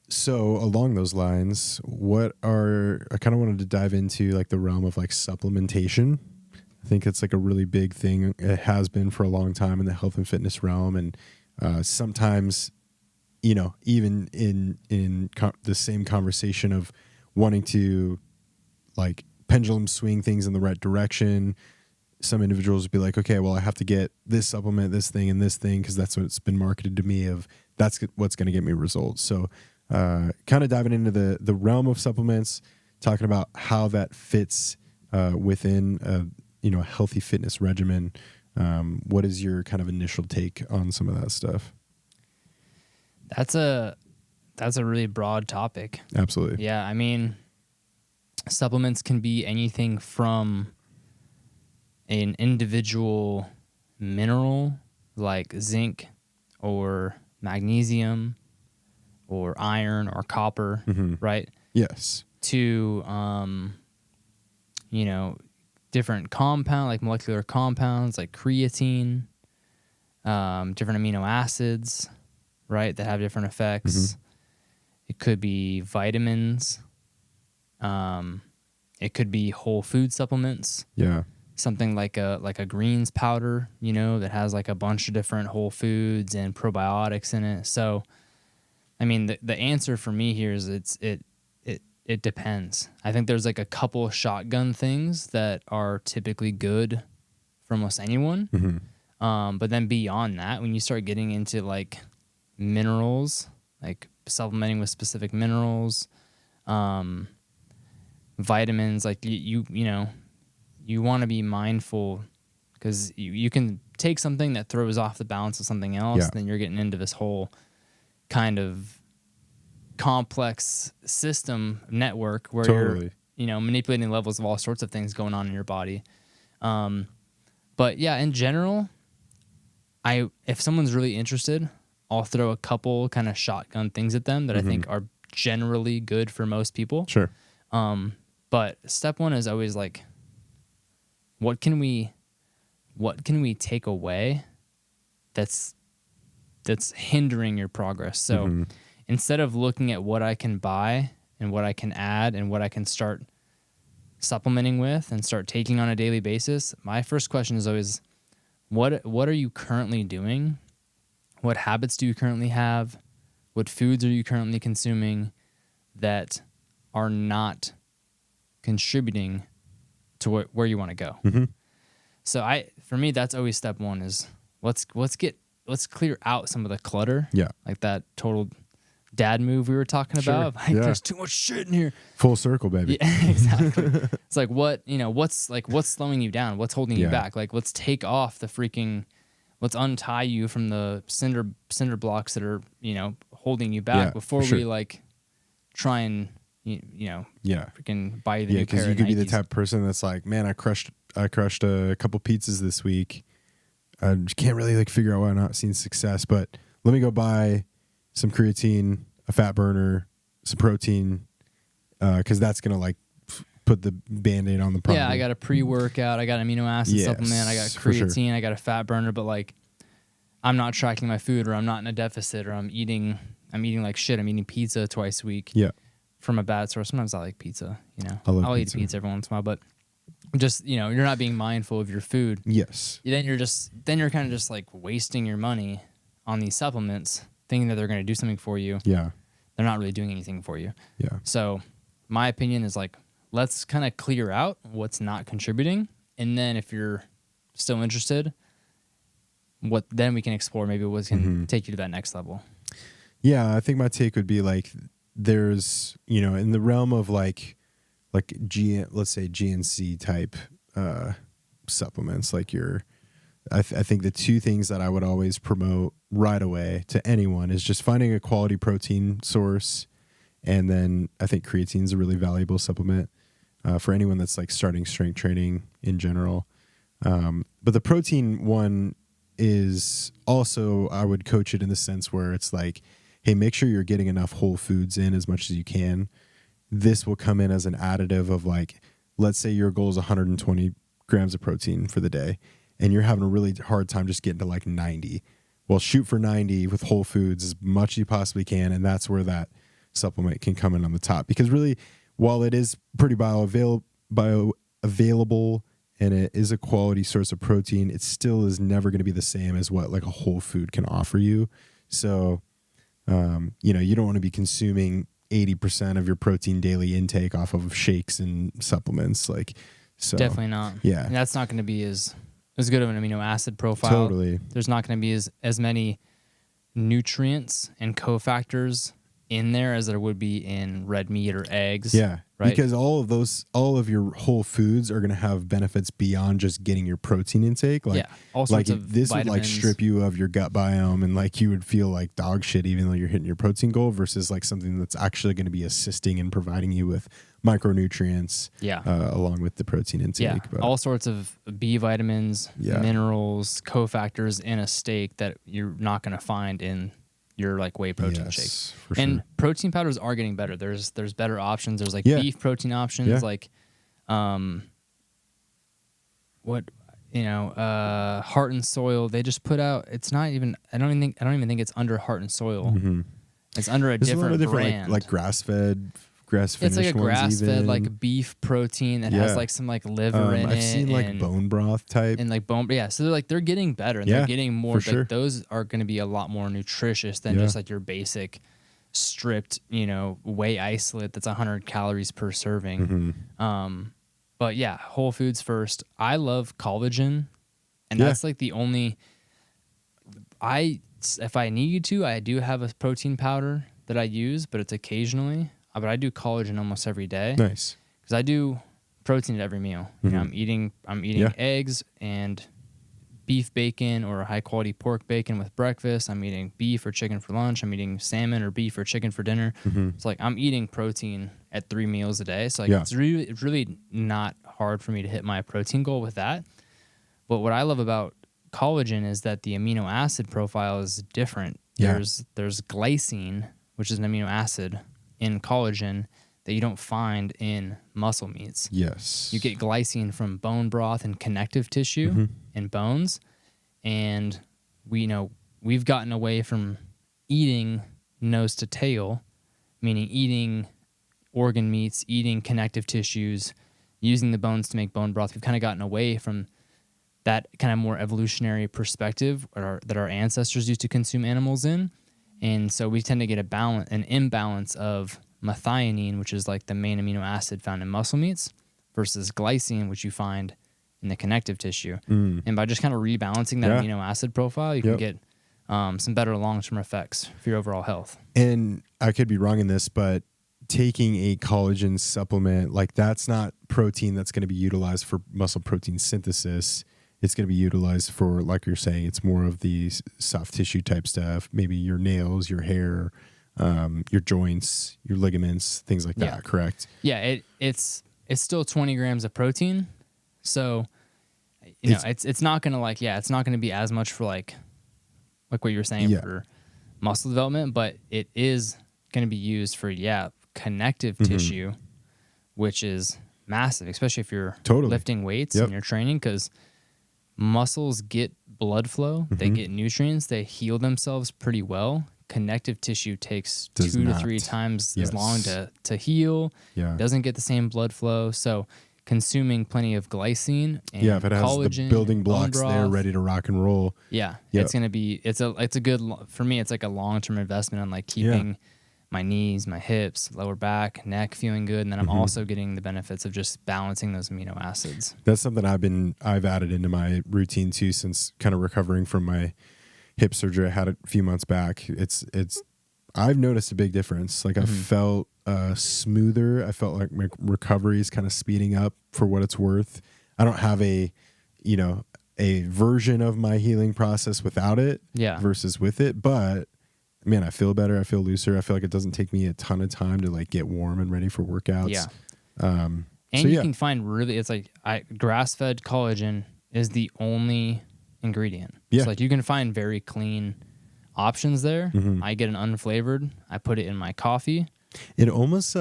So along those lines, I kind of wanted to dive into like the realm of like supplementation. I think it's like a really big thing. It has been for a long time in the health and fitness realm, and sometimes, even in the same conversation of wanting to like pendulum swing things in the right direction, some individuals would be like, okay, well, I have to get this supplement, this thing, and this thing because that's what's been marketed to me of that's what's going to get me results. So kind of diving into the realm of supplements, talking about how that fits within a healthy fitness regimen. What is your kind of initial take on some of that stuff? That's a really broad topic. Absolutely. Yeah, I mean, supplements can be anything from an individual mineral like zinc or magnesium or iron or copper, right? Yes. To different compound like molecular compounds like creatine, different amino acids, right, that have different effects. It could be vitamins. It could be whole food supplements. Yeah. Something like a greens powder, that has like a bunch of different whole foods and probiotics in it. So, I mean, the answer for me here is it depends. I think there's like a couple shotgun things that are typically good for almost anyone. But then beyond that, when you start getting into like minerals, like supplementing with specific minerals, vitamins, like you want to be mindful because you can take something that throws off the balance of something else. Then you're getting into this whole kind of complex system network where you're manipulating levels of all sorts of things going on in your body. But yeah, in general, if someone's really interested, I'll throw a couple kind of shotgun things at them that I think are generally good for most people. Sure. But step one is always like, what can we take away that's hindering your progress? So instead of looking at what I can buy and what I can add and what I can start supplementing with and start taking on a daily basis, my first question is always, what are you currently doing? What habits do you currently have? What foods are you currently consuming that are not contributing to where you want to go? So for me, that's always step one is let's clear out some of the clutter. Yeah. Like that total dad move we were talking about. Like there's too much shit in here. Full circle, baby. Yeah, exactly. It's like what's slowing you down? What's holding you back? Like let's take off let's untie you from the cinder blocks that are, holding you back before we like try and freaking buy you the new pair of Nikes. Because you could be the type of person that's like, man, I crushed a couple pizzas this week. I can't really like figure out why I'm not seeing success, but let me go buy some creatine, a fat burner, some protein, because that's gonna like put the Band-Aid on the problem. Yeah, I got a pre-workout, I got an amino acid supplement, I got creatine, I got a fat burner, but like I'm not tracking my food, or I'm not in a deficit, or I'm eating like shit. I'm eating pizza twice a week. Yeah. From a bad source. Sometimes I like pizza, I'll eat pizza every once in a while, but just, you're not being mindful of your food. Yes. Then you're kind of just like wasting your money on these supplements, thinking that they're going to do something for you. Yeah. They're not really doing anything for you. Yeah. So my opinion is like, let's kind of clear out what's not contributing. And then if you're still interested, then we can explore maybe what can take you to that next level. Yeah. I think my take would be like, there's, in the realm of like let's say GNC type supplements, like I think the two things that I would always promote right away to anyone is just finding a quality protein source. And then I think creatine is a really valuable supplement for anyone that's like starting strength training in general. But the protein one is also, I would coach it in the sense where it's like, hey, make sure you're getting enough whole foods in as much as you can. This will come in as an additive of like, let's say your goal is 120 grams of protein for the day and you're having a really hard time just getting to like 90. Well, shoot for 90 with whole foods as much as you possibly can. And that's where that supplement can come in on the top, because really, while it is pretty bioavailable and it is a quality source of protein, it still is never going to be the same as what like a whole food can offer you. So, you know, you don't want to be consuming 80% of your protein daily intake off of shakes and supplements. Like, so Definitely not. Yeah. And that's not going to be as good of an amino acid profile. Totally. There's not going to be as many nutrients and cofactors in there as there would be in red meat or eggs. Yeah. Right? Because all of your whole foods are going to have benefits beyond just getting your protein intake. Like, all like sorts of this would like vitamins. strip you of your gut biome, and like you would feel like dog shit even though you're hitting your protein goal, versus like something that's actually going to be assisting and providing you with micronutrients along with the protein intake. Yeah, But, all sorts of B vitamins, Yeah. minerals, cofactors in a steak that you're not going to find in your like whey protein shake. for And sure. protein powders are getting better. There's better options. There's like Yeah. beef protein options, Yeah. like Heart and Soil. They just put out. It's not even. I don't even think it's under Heart and Soil. Mm-hmm. It's under a There's a lot different of different brand. like grass-fed, it's grass-finished like a ones grass-fed even. like beef protein that has Yeah. like some like liver in it. I've seen like and, bone broth type. and like bone. Yeah, so they're getting better and Yeah, they're getting more. for Like sure. those are going to be a lot more nutritious than Yeah. just like your basic stripped, whey isolate that's 100 calories per serving. Mm-hmm. But yeah, whole foods first. I love collagen, and Yeah. that's like the only. If I need to, I do have a protein powder that I use, but it's occasionally. But I do collagen almost every day Nice. because I do protein at every meal. You know, I'm eating Yeah. eggs and beef bacon or high quality pork bacon with breakfast. I'm eating beef or chicken for lunch. I'm eating salmon or beef or chicken for dinner. It's like I'm eating protein at 3 meals a day. So like Yeah. it's really not hard for me to hit my protein goal with that. But what I love about collagen is that the amino acid profile is different. Yeah. There's glycine, which is an amino acid in collagen that you don't find in muscle meats. Yes. You get glycine from bone broth and connective tissue and bones. And we've gotten away from eating nose to tail, meaning eating organ meats, eating connective tissues, using the bones to make bone broth. We've kind of gotten away from that kind of more evolutionary perspective that our ancestors used to consume animals in. And so we tend to get an imbalance of methionine, which is like the main amino acid found in muscle meats, versus glycine, which you find in the connective tissue. And by just kind of rebalancing that Yeah. amino acid profile, you can get some better long-term effects for your overall health. And I could be wrong in this, but taking a collagen supplement, like that's not protein that's going to be utilized for muscle protein synthesis. It's going to be utilized for, like you're saying, it's more of the soft tissue type stuff, maybe your nails, your hair, your joints, your ligaments, things like that, Yeah. correct? Yeah, it's still 20 grams of protein. So, it's not going to it's not going to be as much for like what you were saying Yeah. for muscle development, but it is going to be used for, connective tissue, which is massive, especially if you're Totally. lifting weights Yep. and you're training, because muscles get blood flow, they get nutrients, they heal themselves pretty well. Connective tissue takes Does 2 to not. 3 times Yes. as long to heal. Yeah. Doesn't get the same blood flow. So consuming plenty of glycine and Yeah, if it has collagen, the building and bone blocks there broth, ready to rock and roll. yeah, Yep. it's gonna be it's a good for me. It's like a long-term investment on like keeping my knees, my hips, lower back, neck feeling good, and then I'm also getting the benefits of just balancing those amino acids. That's something I've added into my routine too, since kind of recovering from my hip surgery I had a few months back. I've noticed a big difference. Like I felt smoother. I felt like my recovery is kind of speeding up for what it's worth. I don't have a version of my healing process without it versus with it, but man, I feel better. I feel looser. I feel like it doesn't take me a ton of time to like get warm and ready for workouts. Yeah. And And you can find it's like grass-fed collagen is the only ingredient. Yeah. So like you can find very clean options there. I get an unflavored. I put it in my coffee. It almost,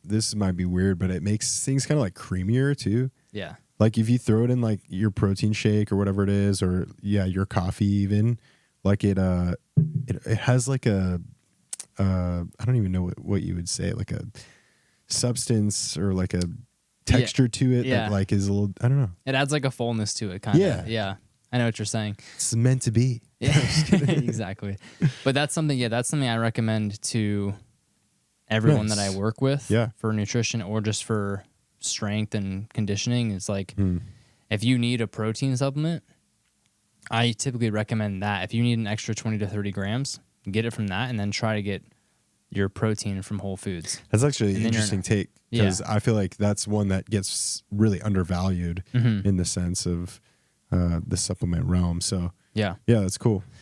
this might be weird, but it makes things kind of like creamier too. Yeah. Like if you throw it in like your protein shake or whatever it is, or your coffee even, like it has like a I don't even know what you would say, like a substance or like a texture to it Yeah. that like is a little, I don't know. It adds like a fullness to it, kind of. Yeah. Yeah. I know what you're saying. It's meant to be. Yeah, exactly. But that's something I recommend to everyone that I Nice. work with Yeah. for nutrition or just for strength and conditioning. It's like, if you need a protein supplement, I typically recommend that. If you need an extra 20 to 30 grams, get it from that and then try to get your protein from Whole Foods. That's actually an And then you're interesting not- take because Yeah. I feel like that's one that gets really undervalued Mm-hmm. in the sense of the supplement realm. So Yeah. yeah, that's cool.